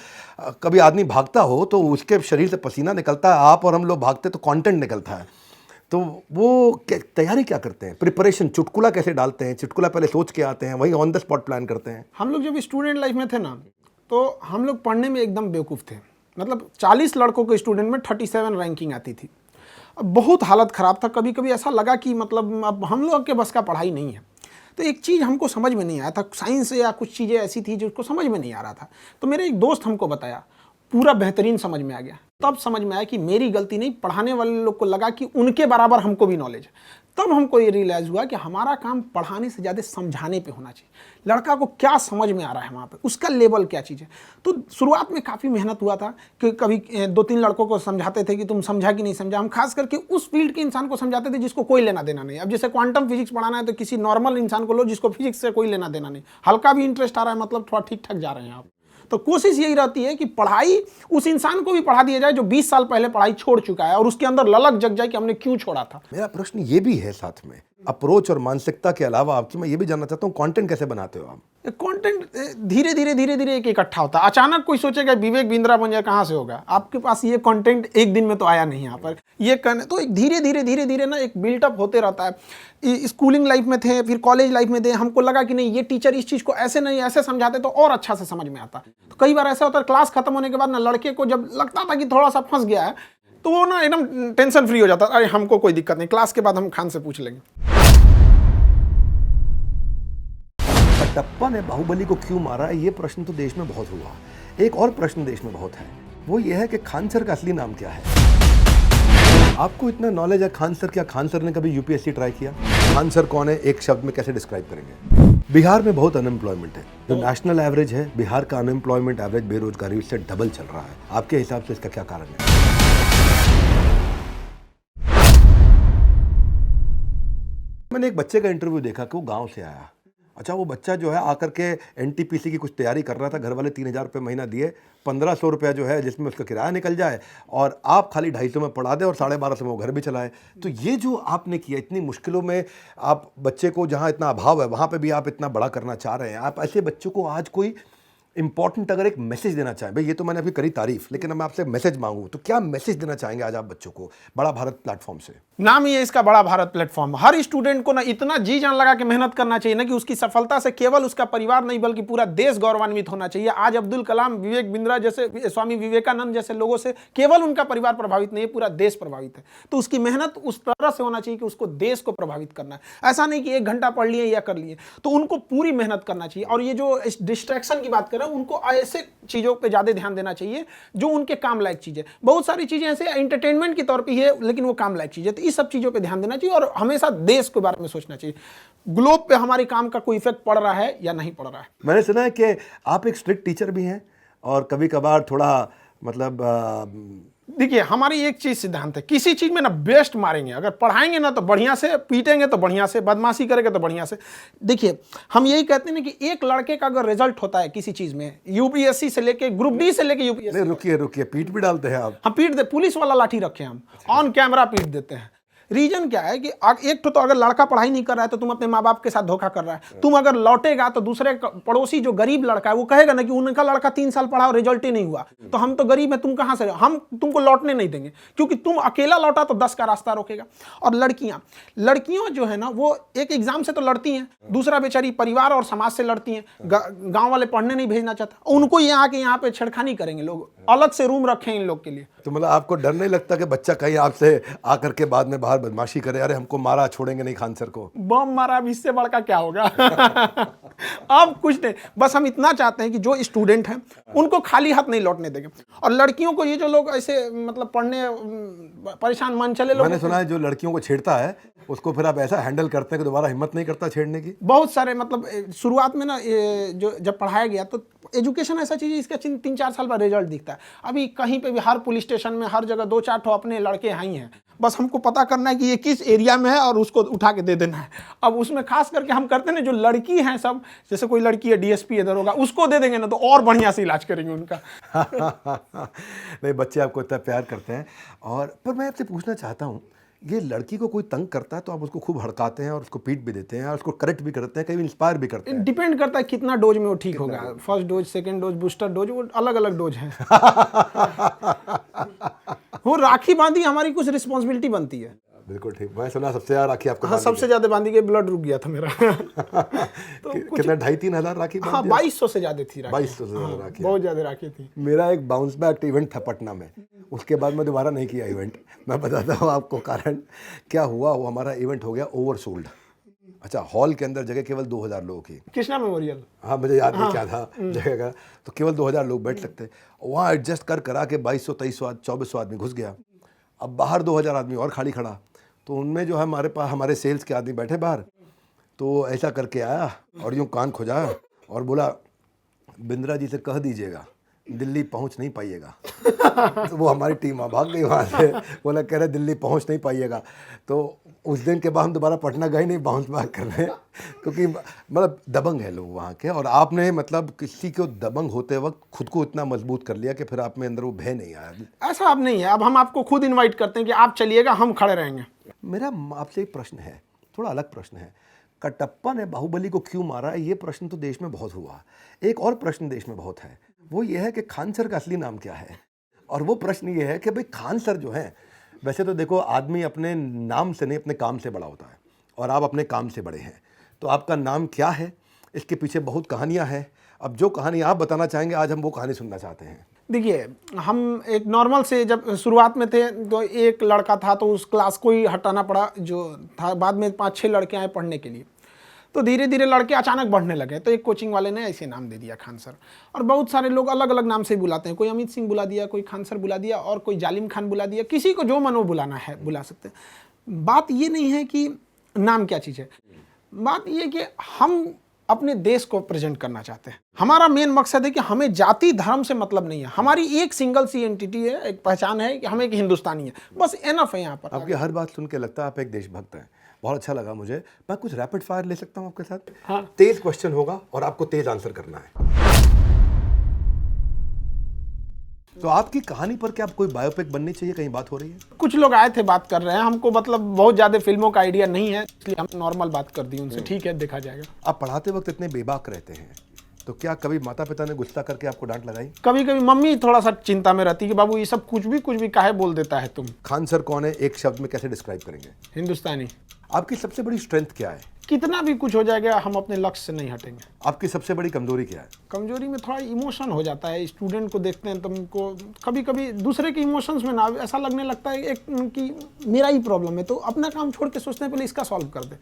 कभी आदमी भागता हो तो उसके शरीर से पसीना निकलता है, आप और हम लोग भागते तो कंटेंट निकलता है। तो वो तैयारी क्या करते हैं, प्रिपरेशन, चुटकुला कैसे डालते हैं? चुटकुला पहले सोच के आते हैं, वही ऑन द स्पॉट प्लान करते हैं? हम लोग जब स्टूडेंट लाइफ में थे ना, तो हम लोग पढ़ने में एकदम बेवकूफ़ थे। मतलब 40 लड़कों के स्टूडेंट में 37 रैंकिंग आती थी। अब बहुत हालत ख़राब था, कभी कभी ऐसा लगा कि मतलब अब हम लोग के बस का पढ़ाई नहीं है। तो एक चीज़ हमको समझ में नहीं आया था, साइंस या कुछ चीज़ें ऐसी थी जो उसको समझ में नहीं आ रहा था। तो मेरे एक दोस्त हमको बताया, पूरा बेहतरीन समझ में आ गया। तब समझ में आया कि मेरी गलती नहीं, पढ़ाने वाले लोग को लगा कि उनके बराबर हमको भी नॉलेज है। तब हमको ये रियलाइज़ हुआ कि हमारा काम पढ़ाने से ज़्यादा समझाने पे होना चाहिए। लड़का को क्या समझ में आ रहा है वहाँ पे, उसका लेवल क्या चीज़ है। तो शुरुआत में काफ़ी मेहनत हुआ था कि कभी 2-3 लड़कों को समझाते थे कि तुम समझा कि नहीं समझा। हम खास करके उस फील्ड के इंसान को समझाते थे जिसको कोई लेना देना नहीं। अब जैसे क्वांटम फिजिक्स पढ़ाना है तो किसी नॉर्मल इंसान को लो जिसको फिजिक्स से कोई लेना देना नहीं, हल्का भी इंटरेस्ट आ रहा है, मतलब थोड़ा ठीक ठाक जा रहे हैं आप। तो कोशिश यही रहती है कि पढ़ाई उस इंसान को भी पढ़ा दिया जाए जो 20 साल पहले पढ़ाई छोड़ चुका है और उसके अंदर ललक जग जाए कि हमने क्यों छोड़ा था। मेरा प्रश्न ये भी है साथ में, अप्रोच और मानसिकता के अलावा आपकी मैं ये भी जानना चाहता हूँ, कंटेंट कैसे बनाते हो आप? कंटेंट धीरे धीरे एक इकट्ठा होता है। अचानक कोई सोचेगा विवेक बिंद्रा बन जाए, कहाँ से होगा? आपके पास ये कंटेंट एक दिन में तो आया नहीं यहाँ पर। ये तो एक धीरे धीरे ना एक बिल्टअप होते रहता है। स्कूलिंग लाइफ में थे, फिर कॉलेज लाइफ में थे, हमको लगा कि नहीं ये टीचर इस चीज़ को ऐसे नहीं ऐसे समझाते तो और अच्छा से समझ में आता। तो कई बार ऐसा होता है क्लास खत्म होने के बाद ना लड़के को जब लगता था कि थोड़ा सा फंस गया है तो वो ना एकदम टेंशन फ्री हो जाता, अरे हमको कोई दिक्कत नहीं, क्लास के बाद हम खान से पूछ लेंगे। कटप्पा ने बाहुबली को क्यों मारा, ये प्रश्न तो देश में बहुत हुआ। एक और प्रश्न देश में बहुत है, वो ये है कि खान सर का असली नाम क्या है? आपको इतना नॉलेज है खान सर, क्या खान सर ने कभी यूपीएससी ट्राई किया? खान सर कौन है, एक शब्द में कैसे डिस्क्राइब करेंगे? बिहार में बहुत अनएम्प्लॉयमेंट है, जो नेशनल एवरेज है बिहार का अनएम्प्लॉयमेंट एवरेज बेरोजगारी से डबल चल रहा है। आपके हिसाब से इसका क्या कारण है? मैंने एक बच्चे का इंटरव्यू देखा कि वो गांव से आया। अच्छा, वो बच्चा जो है आकर के एनटीपीसी की कुछ तैयारी कर रहा था, घर वाले 3000 रुपये महीना दिए, 1500 रुपया जो है जिसमें उसका किराया निकल जाए और आप खाली 250 में पढ़ा दें और 1250 में वो घर भी चलाए। तो ये जो आपने किया, इतनी मुश्किलों में आप बच्चे को, जहाँ इतना अभाव है वहाँ पे भी आप इतना बड़ा करना चाह रहे हैं। आप ऐसे बच्चों को आज कोई इंपॉर्टेंट अगर एक मैसेज देना चाहें, भाई ये तो मैंने अभी करी तारीफ, लेकिन मैं आपसे मैसेज मांगूं तो क्या मैसेज देना चाहेंगे आज आप बच्चों को बड़ा भारत प्लेटफॉर्म से? नाम ही है इसका बड़ा भारत प्लेटफॉर्म। हर स्टूडेंट को ना इतना जी जान लगा के मेहनत करना चाहिए ना कि उसकी सफलता से केवल उसका परिवार नहीं बल्कि पूरा देश गौरवान्वित होना चाहिए। आज अब्दुल कलाम, विवेक बिंद्रा जैसे, स्वामी विवेकानंद जैसे लोगों से केवल उनका परिवार प्रभावित नहीं है, पूरा देश प्रभावित है। तो उसकी मेहनत उस तरह से होना चाहिए कि उसको देश को प्रभावित करना है। ऐसा नहीं कि 1 घंटा पढ़ लिए या कर लिए, तो उनको पूरी मेहनत करना चाहिए। और ये जो डिस्ट्रैक्शन की बात कर रहे हैं, उनको ऐसे चीजों पे ज्यादा ध्यान देना चाहिए जो उनके काम लायक चीजें। बहुत सारी चीजें ऐसे एंटरटेनमेंट के तौर पे है लेकिन वो काम लायक चीजें, तो इस सब चीजों पे ध्यान देना चाहिए और हमेशा देश के बारे में सोचना चाहिए। ग्लोब पे हमारे काम का कोई इफेक्ट पड़ रहा है या नहीं पड़ रहा है। मैंने सुना है कि आप एक स्ट्रिक्ट टीचर भी हैं और कभी कभार थोड़ा मतलब देखिए, हमारी एक चीज सिद्धांत है, किसी चीज में ना बेस्ट मारेंगे। अगर पढ़ाएंगे ना तो बढ़िया से, पीटेंगे तो बढ़िया से, बदमाशी करेंगे तो बढ़िया से। देखिए, हम यही कहते हैं ना कि एक लड़के का अगर रिजल्ट होता है किसी चीज में, यूपीएससी से लेके ग्रुप डी से लेके यूपीएससी। रुकिए, पीट भी डालते हैं आप? हम पीट दे, पुलिस वाला लाठी रखे हम, ऑन कैमरा पीट देते हैं। रीजन क्या है कि एक तो अगर लड़का पढ़ाई नहीं कर रहा है तो तुम अपने माँ बाप के साथ धोखा कर रहा है। तुम अगर लौटेगा तो दूसरे पड़ोसी जो गरीब लड़का है वो कहेगा ना कि उनका लड़का 3 साल पढ़ा और रिजल्ट ही नहीं हुआ, तो हम तो गरीब है, तुम कहां से, हम तुमको लौटने नहीं देंगे, क्योंकि तुम अकेला लौटा तो 10 का रास्ता रोकेगा। और लड़कियां जो है ना, वो एक एग्जाम से तो लड़ती हैं, दूसरा बेचारी परिवार और समाज से लड़ती हैं। गांव वाले पढ़ने नहीं भेजना चाहता, उनको यहाँ पे छेड़खानी करेंगे लोग, अलग से रूम रखे इन लोग के लिए। तो मतलब आपको डर नहीं लगता कि बच्चा कहीं आपसे आकर के बाद में बाहर बदमाशी करे, अरे हमको मारा, छोड़ेंगे नहीं खान सर को? बम मारा, अब इससे बड़का क्या होगा? अब कुछ नहीं, बस हम इतना चाहते हैं कि जो स्टूडेंट हैं उनको खाली हाथ नहीं लौटने देंगे। और लड़कियों को, ये जो लोग ऐसे मतलब पढ़ने परेशान मन चले लोग, मैंने सुना है जो लड़कियों को छेड़ता है उसको फिर आप ऐसा हैंडल करते हैं कि दोबारा हिम्मत नहीं करता छेड़ने की। बहुत सारे मतलब शुरुआत में ना जो जब पढ़ाया गया तो एजुकेशन ऐसा चीज़ है, इसका 3-4 साल बाद रिजल्ट दिखता है। अभी कहीं पे भी हर पुलिस स्टेशन में हर जगह 2-4 ठो अपने लड़के हैं ही हैं। बस हमको पता करना है कि ये किस एरिया में है और उसको उठा के दे देना है। अब उसमें खास करके हम करते हैं ना, जो लड़की हैं सब, जैसे कोई लड़की है डीएसपी इधर होगा, उसको दे देंगे ना तो और बढ़िया से इलाज करेंगे उनका। नहीं, बच्चे आपको इतना प्यार करते हैं। और पर मैं आपसे पूछना चाहता हूँ, ये लड़की को कोई तंग करता है तो आप उसको खूब हड़काते हैं और उसको पीट भी देते हैं और उसको करेक्ट भी करते हैं, कहीं इंस्पायर भी करते हैं। डिपेंड करता है कितना डोज में वो ठीक होगा। First dose, second dose, booster dose, वो अलग अलग डोज हैं। वो राखी बांधी हमारी कुछ रिस्पॉन्सिबिलिटी बनती है। बिल्कुल ठीक। मैं सुना सबसे ज़्यादा राखी आपको हाँ, सबसे ज्यादा बांधी के ब्लड रुक गया था मेरा। तो कितना 2,500-3 हज़ार राखी? हाँ, 2200 से ज्यादा थी राखी। 2200 से ज़्यादा राखी। बहुत ज्यादा राखी थी। मेरा एक बाउंस बैक इवेंट था पटना में, उसके बाद मैं दोबारा नहीं किया इवेंट। मैं बताता हूँ आपको कारण क्या हुआ। वो हमारा इवेंट हो गया ओवरसोल्ड। अच्छा, हॉल के अंदर जगह केवल 2,000 लोगों की। कृष्णा मेमोरियल। हाँ, मुझे याद नहीं क्या था जगह का, तो केवल 2,000 लोग बैठ सकते। वहाँ एडजस्ट कर करा के 2200, 2300, 2400 आदमी घुस गया। अब बाहर 2,000 आदमी और खाली खड़ा, तो उनमें जो है हमारे पास हमारे सेल्स के आदमी बैठे बाहर, तो ऐसा करके आया और यूँ कान खुजाया और बोला, बिंद्रा जी से कह दीजिएगा दिल्ली पहुंच नहीं पाइएगा। तो वो हमारी टीम भाग गई वहाँ से, बोला कह रहे दिल्ली पहुंच नहीं पाइएगा। तो उस दिन के बाद हम दोबारा पटना गए नहीं बाउंस बैक करने, क्योंकि मतलब दबंग है लोग वहाँ के। और आपने मतलब किसी को दबंग होते वक्त खुद को इतना मजबूत कर लिया कि फिर आप में अंदर वो भय नहीं आया। ऐसा अब नहीं है, अब हम आपको खुद इनवाइट करते हैं कि आप चलिएगा, हम खड़े रहेंगे। मेरा आपसे एक प्रश्न है, थोड़ा अलग प्रश्न है। कटप्पा ने बाहुबली को क्यों मारा, ये प्रश्न तो देश में बहुत हुआ। एक और प्रश्न देश में बहुत है, वो ये है कि खान सर का असली नाम क्या है। और वो प्रश्न ये है कि भाई खान सर जो हैं, वैसे तो देखो आदमी अपने नाम से नहीं अपने काम से बड़ा होता है, और आप अपने काम से बड़े हैं। तो आपका नाम क्या है, इसके पीछे बहुत कहानियाँ हैं। अब जो कहानी आप बताना चाहेंगे, आज हम वो कहानी सुनना चाहते हैं। देखिए, हम एक नॉर्मल से जब शुरुआत में थे तो एक लड़का था, तो उस क्लास को ही हटाना पड़ा जो था। बाद में 5-6 लड़के आए पढ़ने के लिए, तो धीरे धीरे लड़के अचानक बढ़ने लगे। तो एक कोचिंग वाले ने ऐसे नाम दे दिया खान सर, और बहुत सारे लोग अलग अलग नाम से बुलाते हैं। कोई अमित सिंह बुला दिया, कोई खान सर बुला दिया, और कोई जालिम खान बुला दिया। किसी को जो मन वो बुलाना है बुला सकते हैं। बात ये नहीं है कि नाम क्या चीज़ है, बात ये कि हम अपने देश को प्रेजेंट करना चाहते हैं। हमारा मेन मकसद है कि हमें जाति धर्म से मतलब नहीं है। हमारी एक सिंगल सी एंटिटी है, एक पहचान है कि हम एक हिंदुस्तानी है, बस एनफ है। यहाँ पर आपकी हर बात सुन के लगता है आप एक देशभक्त हैं। बहुत अच्छा लगा मुझे। मैं कुछ रैपिड फायर ले सकता हूँ आपके साथ? हाँ। तेज क्वेश्चन होगा और आपको तेज आंसर करना है। तो आपकी कहानी पर क्या कोई बायोपिक बननी चाहिए, कहीं बात हो रही है? कुछ लोग आए थे, बात कर रहे हैं। हमको मतलब बहुत ज़्यादा फिल्मों का आइडिया नहीं है, इसलिए हम नॉर्मल बात कर दी उनसे। ठीक है, देखा जाएगा। आप पढ़ाते वक्त इतने बेबाक रहते हैं, तो क्या कभी माता पिता ने गुस्सा करके आपको डांट लगाई? कभी कभी मम्मी थोड़ा सा चिंता में रहती है कि बाबू ये सब कुछ भी काहे बोल देता है तुम। खान सर कौन है, एक शब्द में कैसे डिस्क्राइब करेंगे? हिंदुस्तानी। आपकी सबसे बड़ी स्ट्रेंथ क्या है? कितना भी कुछ हो जाएगा, हम अपने लक्ष्य से नहीं हटेंगे। आपकी सबसे बड़ी कमजोरी क्या है? कमजोरी में थोड़ा इमोशन हो जाता है। स्टूडेंट को देखते हैं तो हमको कभी कभी दूसरे के इमोशंस में ना ऐसा लगने लगता है एक कि मेरा ही प्रॉब्लम है, तो अपना काम छोड़ के सोचते हैं पहले इसका सॉल्व कर दे।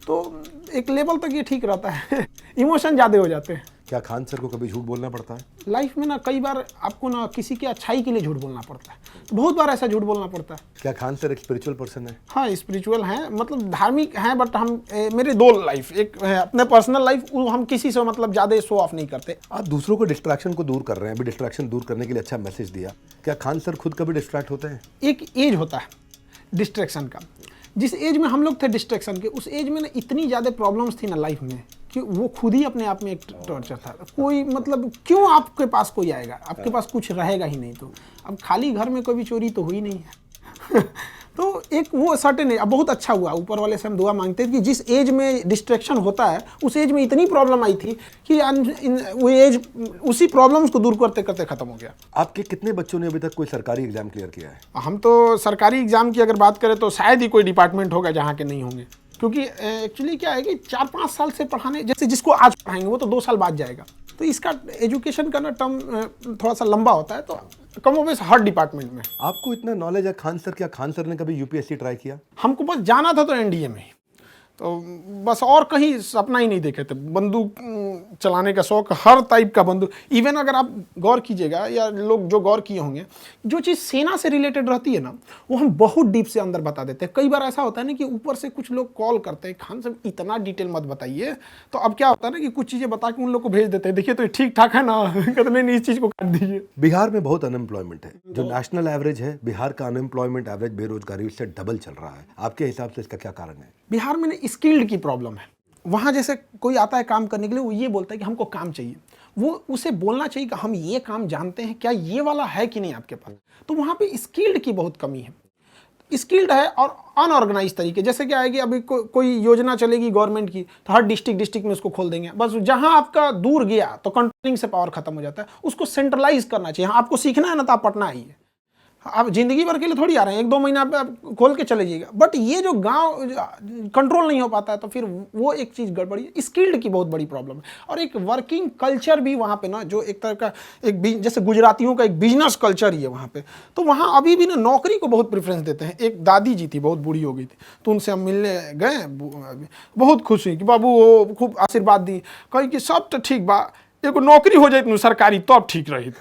तो एक लेवल तक ये ठीक रहता है। इमोशन ज़्यादा हो जाते हैं। क्या खान सर को कभी झूठ बोलना पड़ता है? लाइफ में ना कई बार आपको ना किसी के अच्छाई के लिए झूठ बोलना पड़ता है, तो बहुत बार ऐसा झूठ बोलना पड़ता है। क्या खान सर एक स्पिरिचुअल पर्सन है? हाँ, स्पिरिचुअल हैं, मतलब धार्मिक हैं, बट हम मेरे दो लाइफ, एक है अपने पर्सनल लाइफ, वो हम किसी से मतलब ज़्यादा शो ऑफ नहीं करते। आप दूसरों को डिस्ट्रैक्शन को दूर कर रहे हैं, अभी डिस्ट्रैक्शन दूर करने के लिए अच्छा मैसेज दिया। क्या खान सर खुद कभी डिस्ट्रैक्ट होते हैं? एक एज होता है डिस्ट्रैक्शन का। जिस एज में हम लोग थे डिस्ट्रैक्शन के, उस एज में ना इतनी ज़्यादा प्रॉब्लम्स थी ना लाइफ में कि वो खुद ही अपने आप में एक टॉर्चर था। कोई मतलब क्यों आपके पास कोई आएगा, आपके पास कुछ रहेगा ही नहीं। तो अब खाली घर में कोई भी चोरी तो हुई नहीं है। तो एक वो सर्टेन है। अब बहुत अच्छा हुआ, ऊपर वाले से हम दुआ मांगते हैं कि जिस एज में डिस्ट्रैक्शन होता है उस एज में इतनी प्रॉब्लम आई थी कि वो एज उसी प्रॉब्लम्स को दूर करते करते ख़त्म हो गया। आपके कितने बच्चों ने अभी तक कोई सरकारी एग्जाम क्लियर किया है? हम तो सरकारी एग्ज़ाम की अगर बात करें तो शायद ही कोई डिपार्टमेंट होगा जहाँ के नहीं होंगे, क्योंकि एक्चुअली क्या है कि 4-5 साल से पढ़ाने, जैसे जिसको आज पढ़ाएंगे वो तो 2 साल बाद जाएगा। तो इसका एजुकेशन का ना टर्म थोड़ा सा लंबा होता है, तो कम ओ बेस हर डिपार्टमेंट में। आपको इतना नॉलेज है खान सर, क्या खान सर ने कभी यूपीएससी ट्राई किया? हमको बस जाना था तो एनडीए में, तो बस और कहीं सपना ही नहीं देखे थे। बंदूक चलाने का शौक, हर टाइप का बंदूक। इवन अगर आप गौर कीजिएगा या लोग जो गौर किए होंगे, जो चीज़ सेना से रिलेटेड रहती है ना, वो हम बहुत डीप से अंदर बता देते हैं। कई बार ऐसा होता है ना कि ऊपर से कुछ लोग कॉल करते हैं, खान साहब इतना डिटेल मत बताइए। तो अब क्या होता है ना कि कुछ चीज़ें बता के उन लोग को भेज देते हैं, देखिए तो ठीक ठाक है ना, कहते नहीं इस चीज़ को काट दीजिए। बिहार में बहुत अनएम्प्लॉयमेंट है, जो नेशनल एवरेज है बिहार का अनएम्प्लॉयमेंट एवरेज बेरोजगारी उससे डबल चल रहा है। आपके हिसाब से इसका क्या कारण है? बिहार में स्किल्ड की प्रॉब्लम है। वहाँ जैसे कोई आता है काम करने के लिए, वो ये बोलता है कि हमको काम चाहिए, वो उसे बोलना चाहिए कि हम ये काम जानते हैं, क्या ये वाला है कि नहीं आपके पास। तो वहाँ पे स्किल्ड की बहुत कमी है। स्किल्ड है और अनऑर्गेनाइज तरीके, जैसे क्या है कि अभी कोई योजना चलेगी गवर्नमेंट की, तो हर डिस्ट्रिक्ट में उसको खोल देंगे। बस जहां आपका दूर गया तो कंट्रोलिंग से पावर खत्म हो जाता है। उसको सेंट्रलाइज करना चाहिए। हाँ, आपको सीखना है ना, तो आप पटना आइए। आप जिंदगी भर के लिए थोड़ी आ रहे हैं, 1-2 महीना आप खोल के चले जाइएगा। बट ये जो गांव कंट्रोल नहीं हो पाता है, तो फिर वो एक चीज़ गड़बड़ी है। स्किल्ड की बहुत बड़ी प्रॉब्लम है। और एक वर्किंग कल्चर भी वहाँ पे ना, जो एक तरह का जैसे गुजरातियों का एक बिजनेस कल्चर ही है वहाँ पे। तो वहाँ अभी भी ना नौकरी को बहुत प्रेफरेंस देते हैं। एक दादी जी थी, बहुत बूढ़ी हो गई थी, तो उनसे हम मिलने गए, बहुत खुश हुई कि बाबू वो खूब आशीर्वाद दी, कही कि सब तो ठीक बा, एगो नौकरी हो जाए सरकारी तो अब ठीक रही।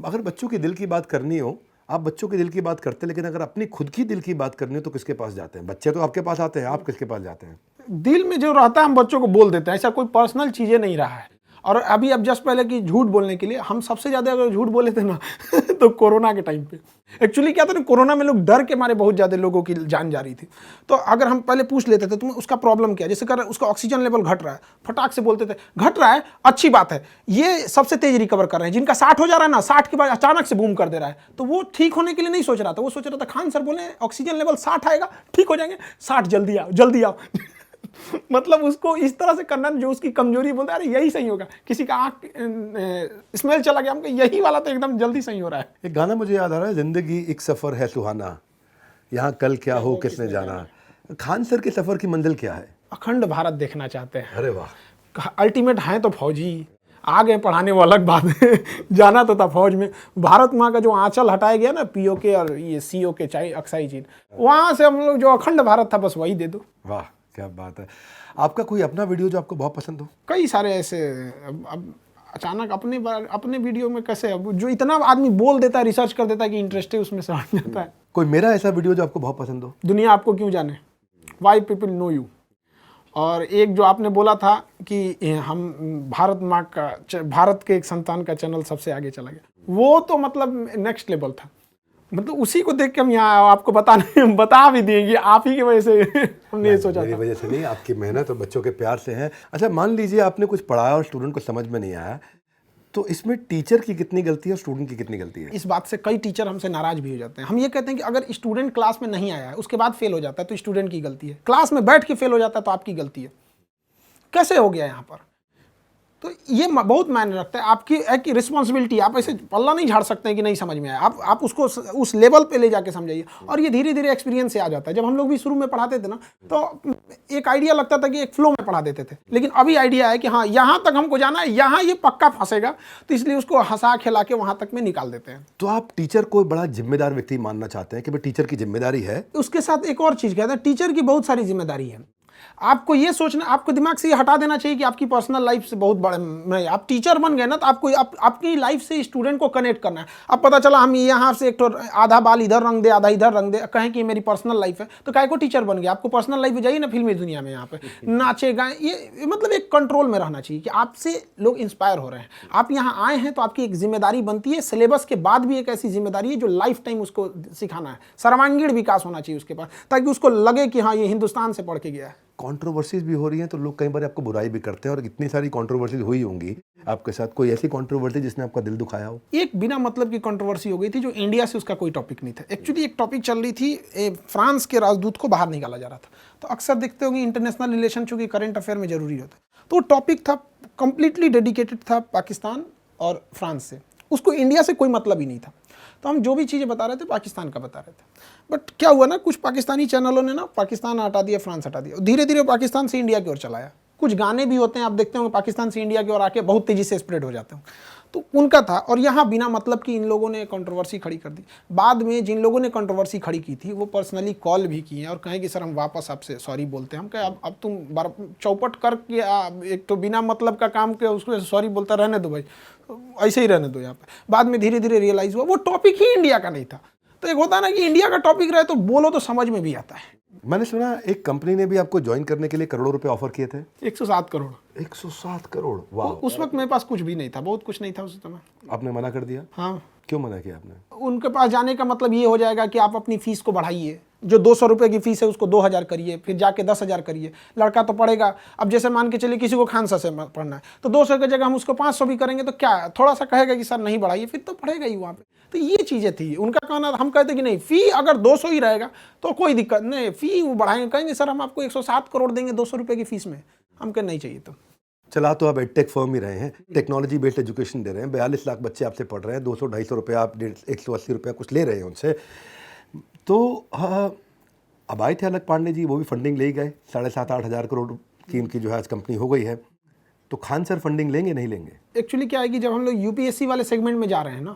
अगर बच्चों के दिल की बात करनी हो, आप बच्चों के दिल की बात करते हैं, लेकिन अगर अपनी खुद की दिल की बात करनी हो तो किसके पास जाते हैं? बच्चे तो आपके पास आते हैं, आप किसके पास जाते हैं? दिल में जो रहता है हम बच्चों को बोल देते हैं। ऐसा कोई पर्सनल चीज़ें नहीं रहा है। और अभी अब जस्ट पहले कि झूठ बोलने के लिए हम सबसे ज़्यादा अगर झूठ बोले थे ना तो कोरोना के टाइम पे। एक्चुअली क्या था ना, कोरोना में लोग डर के मारे बहुत ज़्यादा लोगों की जान जा रही थी। तो अगर हम पहले पूछ लेते थे तुम्हें उसका प्रॉब्लम क्या है, जैसे कर उसका ऑक्सीजन लेवल घट रहा है, फटाक से बोलते थे घट रहा है, अच्छी बात है, ये सबसे तेज रिकवर कर रहे हैं। जिनका 60 हो जा रहा है ना, 60 के बाद अचानक से बूम कर दे रहा है, तो वो ठीक होने के लिए नहीं सोच रहा था। वो सोच रहा था खान सर बोले ऑक्सीजन लेवल 60 आएगा, ठीक हो जाएंगे, 60 जल्दी आओ जल्दी आओ। मतलब उसको इस तरह से करना जो उसकी कमजोरी, बोलता है अरे यही सही होगा। किसी का आँख स्मेल चला गया, हमको यही वाला तो एकदम जल्दी सही हो रहा है। एक गाना मुझे याद आ रहा है, जिंदगी एक सफर है सुहाना, यहाँ कल क्या हो किसने जाना। खान सर के सफर की मंजिल क्या है? अखंड भारत देखना चाहते हैं। अरे वाह। अल्टीमेट हैं तो फौजी, आगे पढ़ाने वो अलग बात है। जाना तो था फौज में। भारत माँ का जो आंचल हटाया गया ना, पीओके और ये सीओके चाहे अक्साई चीन, वहाँ से हम लोग जो अखंड भारत था, बस वही दे दो। वाह क्या बात है। आपका कोई अपना वीडियो जो आपको बहुत पसंद हो? कई सारे ऐसे। अब अचानक अपने वीडियो में कैसे, अब जो इतना आदमी बोल देता है, रिसर्च कर देता है कि इंटरेस्ट है उसमें से हट जाता है। कोई मेरा ऐसा वीडियो जो आपको बहुत पसंद हो? दुनिया आपको क्यों जाने, वाई पीपल नो यू। और एक जो आपने बोला था कि हम भारत माँ का, भारत के एक संतान का चैनल सबसे आगे चला गया, वो तो मतलब नेक्स्ट लेवल था। मतलब उसी को देख के हम यहाँ आपको बता भी देंगे, आप ही की वजह से हमने ये सोचा। मेरी वजह से नहीं, आपकी मेहनत और बच्चों के प्यार से है। अच्छा, मान लीजिए आपने कुछ पढ़ाया और स्टूडेंट को समझ में नहीं आया, तो इसमें टीचर की कितनी गलती है और स्टूडेंट की कितनी गलती है? इस बात से कई टीचर हमसे नाराज भी हो जाते हैं। हम ये कहते हैं कि अगर स्टूडेंट क्लास में नहीं आया है, उसके बाद फेल हो जाता है, तो स्टूडेंट की गलती है। क्लास में बैठ के फेल हो जाता है तो आपकी गलती है। कैसे हो गया यहाँ पर? तो ये बहुत मायने रखता है। आपकी एक रिस्पॉन्सिबिलिटी, आप ऐसे पल्ला नहीं झाड़ सकते हैं कि नहीं समझ में आया। आप उसको उस लेवल पे ले जाके समझाइए। और ये धीरे धीरे एक्सपीरियंस से आ जाता है। जब हम लोग भी शुरू में पढ़ाते थे ना, तो एक आइडिया लगता था कि एक फ्लो में पढ़ा देते थे, लेकिन अभी आइडिया है कि हाँ यहाँ तक हमको जाना है, यहाँ ये पक्का फंसेगा, तो इसलिए उसको हंसा खिला के वहाँ तक में निकाल देते हैं। तो आप टीचर को बड़ा जिम्मेदार व्यक्ति मानना चाहते हैं कि भाई टीचर की जिम्मेदारी है? उसके साथ एक और चीज़ कहते हैं, टीचर की बहुत सारी जिम्मेदारी है। आपको ये सोचना, आपको दिमाग से ये हटा देना चाहिए कि आपकी पर्सनल लाइफ से बहुत बड़ा नहीं। आप टीचर बन गए ना, तो आपको आपकी लाइफ से स्टूडेंट को कनेक्ट करना है। अब पता चला हम यहाँ से एक तो आधा बाल इधर रंग दे, आधा इधर रंग दे, कहें कि मेरी पर्सनल लाइफ है, तो काहे को टीचर बन गया? आपको पर्सनल लाइफ में जाइए ना, फिल्मी दुनिया में यहाँ पे नाचे गाएं। ये मतलब एक कंट्रोल में रहना चाहिए कि आपसे लोग इंस्पायर हो रहे हैं। आप यहाँ आए हैं तो आपकी एक जिम्मेदारी बनती है। सिलेबस के बाद भी एक ऐसी जिम्मेदारी है जो लाइफ टाइम उसको सिखाना है। सर्वांगीण विकास होना चाहिए उसके पास, ताकि उसको लगे कि हाँ ये हिंदुस्तान से पढ़ के गया है। कंट्रोवर्सीज भी हो रही हैं, तो लोग कई बार आपको बुराई भी करते हैं, और इतनी सारी कंट्रोवर्सीज हुई होंगी आपके साथ। कोई ऐसी कंट्रोवर्सी जिसने आपका दिल दुखाया हो? एक बिना मतलब की कंट्रोवर्सी हो गई थी, जो इंडिया से उसका कोई टॉपिक नहीं था। एक्चुअली एक टॉपिक चल रही थी, फ्रांस के राजदूत को बाहर निकाला जा रहा था। तो अक्सर देखते होंगे इंटरनेशनल रिलेशन चूंकि करंट अफेयर में जरूरी होता है, तो टॉपिक था कंप्लीटली डेडिकेटेड था पाकिस्तान और फ्रांस से। उसको इंडिया से कोई मतलब ही नहीं था। तो हम जो भी चीज़ें बता रहे थे पाकिस्तान का बता रहे थे। बट क्या हुआ ना, कुछ पाकिस्तानी चैनलों ने ना पाकिस्तान हटा दिया, फ्रांस हटा दिया, धीरे धीरे पाकिस्तान से इंडिया की ओर चलाया। कुछ गाने भी होते हैं, आप देखते होंगे पाकिस्तान से इंडिया की ओर आके बहुत तेजी से स्प्रेड हो जाते हैं, तो उनका था। और यहाँ बिना मतलब कि इन लोगों ने कंट्रोवर्सी खड़ी कर दी। बाद में जिन लोगों ने कंट्रोवर्सी खड़ी की थी वो पर्सनली कॉल भी किए और कहें कि सर हम वापस आपसे सॉरी बोलते हैं। हम कहे अब तुम चौपट करके एक तो बिना मतलब का काम के उसको सॉरी बोलता रहने दो भाई, ऐसे ही रहने दो यहाँ पे। बाद में धीरे धीरे रियलाइज हुआ वो टॉपिक ही इंडिया का नहीं था। तो एक होता है ना कि इंडिया का टॉपिक रहे तो बोलो तो समझ में भी आता है। मैंने सुना एक कंपनी ने भी आपको ज्वाइन करने के लिए करोड़ों रुपए ऑफर किए थे। 107 करोड़। 107 करोड़, वाह। उस वक्त मेरे पास कुछ भी नहीं था, बहुत कुछ नहीं था उस समय। आपने मना कर दिया? हाँ। क्यों मना किया आपने? उनके पास जाने का मतलब ये हो जाएगा कि आप अपनी फीस को बढ़ाइए, जो 200 रुपये की फीस है उसको 2000 करिए, फिर जाके 10,000 करिए। लड़का तो पढ़ेगा, अब जैसे मान के चलिए किसी को खानसा से पढ़ना है तो 200 की जगह हम उसको 500 भी करेंगे तो क्या थोड़ा सा कहेगा कि सर नहीं बढ़ाइए, फिर तो पढ़ेगा ही वहाँ पे। तो ये चीज़ें थी उनका कहना। हम कहते कि नहीं, फ़ी अगर 200 ही रहेगा तो कोई दिक्कत नहीं, फ़ी वो बढ़ाएंगे, कहेंगे सर हम आपको 107 करोड़ देंगे 200 रुपये की फीस में, हम कहें नहीं चाहिए। तो चला तो आप एडटेक फर्म ही रहे हैं, टेक्नोलॉजी बेस्ड एजुकेशन दे रहे हैं, 42 लाख बच्चे आपसे पढ़ रहे हैं, 200-250 रुपये आप 180 रुपये कुछ ले रहे हैं उनसे। तो अब आए थे अलग पांडे जी, वो भी फंडिंग ले ही गए, 7,500-8 हज़ार करोड़ की इनकी जो है आज कंपनी हो गई है। तो खान सर फंडिंग लेंगे नहीं लेंगे? एक्चुअली क्या है कि जब हम लोग यूपीएससी वाले सेगमेंट में जा रहे हैं ना,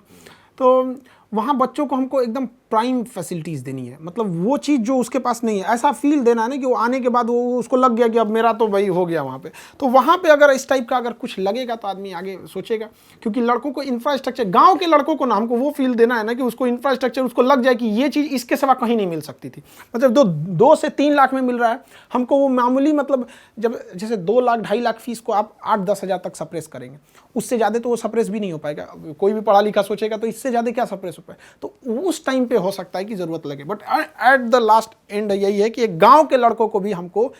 तो वहाँ बच्चों को हमको एकदम प्राइम फैसिलिटीज़ देनी है। मतलब वो चीज़ जो उसके पास नहीं है, ऐसा फील देना है ना कि वो आने के बाद वो उसको लग गया कि अब मेरा तो भाई हो गया वहाँ पे। तो वहाँ पे अगर इस टाइप का अगर कुछ लगेगा तो आदमी आगे सोचेगा, क्योंकि लड़कों को इंफ्रास्ट्रक्चर, गांव के लड़कों को ना हमको वो फील देना है ना कि उसको इंफ्रास्ट्रक्चर उसको लग जाए कि ये चीज़ इसके सिवा कहीं नहीं मिल सकती थी। मतलब 2 से 3 लाख में मिल रहा है हमको, वो मामूली मतलब जब जैसे 2 लाख 2.5 लाख फीस को आप 8-10 हज़ार तक सप्रेस करेंगे, उससे ज़्यादा तो वो सप्रेस भी नहीं हो पाएगा। कोई भी पढ़ा लिखा सोचेगा तो इससे ज़्यादा क्या सप्रेस हो पाए, तो उस टाइम पे हो सकता है कि ज़रूरत लगे। But at the last and यही है कि एक गांव के लड़कों को भी हमको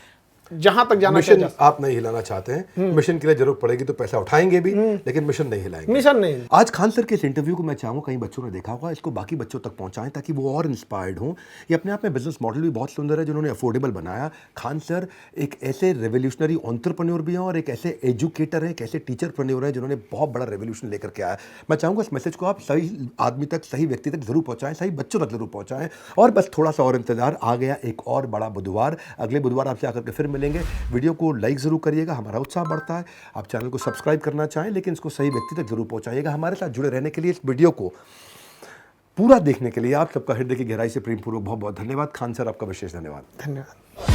जहां तक जाना मिशन आप नहीं हिलाना चाहते हैं, मिशन के लिए जरूरत पड़ेगी तो पैसा उठाएंगे भी, लेकिन मिशन नहीं हिलाएंगे। मिशन नहीं। आज खान सर के इस इंटरव्यू को मैं चाहूँगा कई बच्चों ने देखा होगा, इसको बाकी बच्चों तक पहुंचाएं ताकि वो और इंस्पायर्ड हों। ये अपने आप में बिजनेस मॉडल भी बहुत सुंदर है जिन्होंने अफोर्डेबल बनाया। खान सर एक ऐसे रेवोल्यूशनरी एंटरप्रेन्योर भी हैं और एक ऐसे एजुकेटर हैं, एक ऐसे टीचरप्रेन्योर हैं जिन्होंने बहुत बड़ा रेवोल्यूशन लेकर के आया। मैं चाहूँगा इस मैसेज को आप सही आदमी तक, सही व्यक्ति तक जरूर पहुँचाएं, सही बच्चों तक जरूर पहुँचाएं। और बस थोड़ा सा और इंतजार, आ गया एक और बड़ा बुधवार। अगले बुधवार आपसे आकर के फिर मिलेंगे। वीडियो को लाइक जरूर करिएगा, हमारा उत्साह बढ़ता है। आप चैनल को सब्सक्राइब करना चाहें लेकिन इसको सही व्यक्ति तक जरूर पहुंचाइएगा। हमारे साथ जुड़े रहने के लिए, इस वीडियो को पूरा देखने के लिए आप सबका हृदय की गहराई से प्रेमपूर्वक बहुत बहुत धन्यवाद। खान सर आपका विशेष धन्यवाद। धन्यवाद।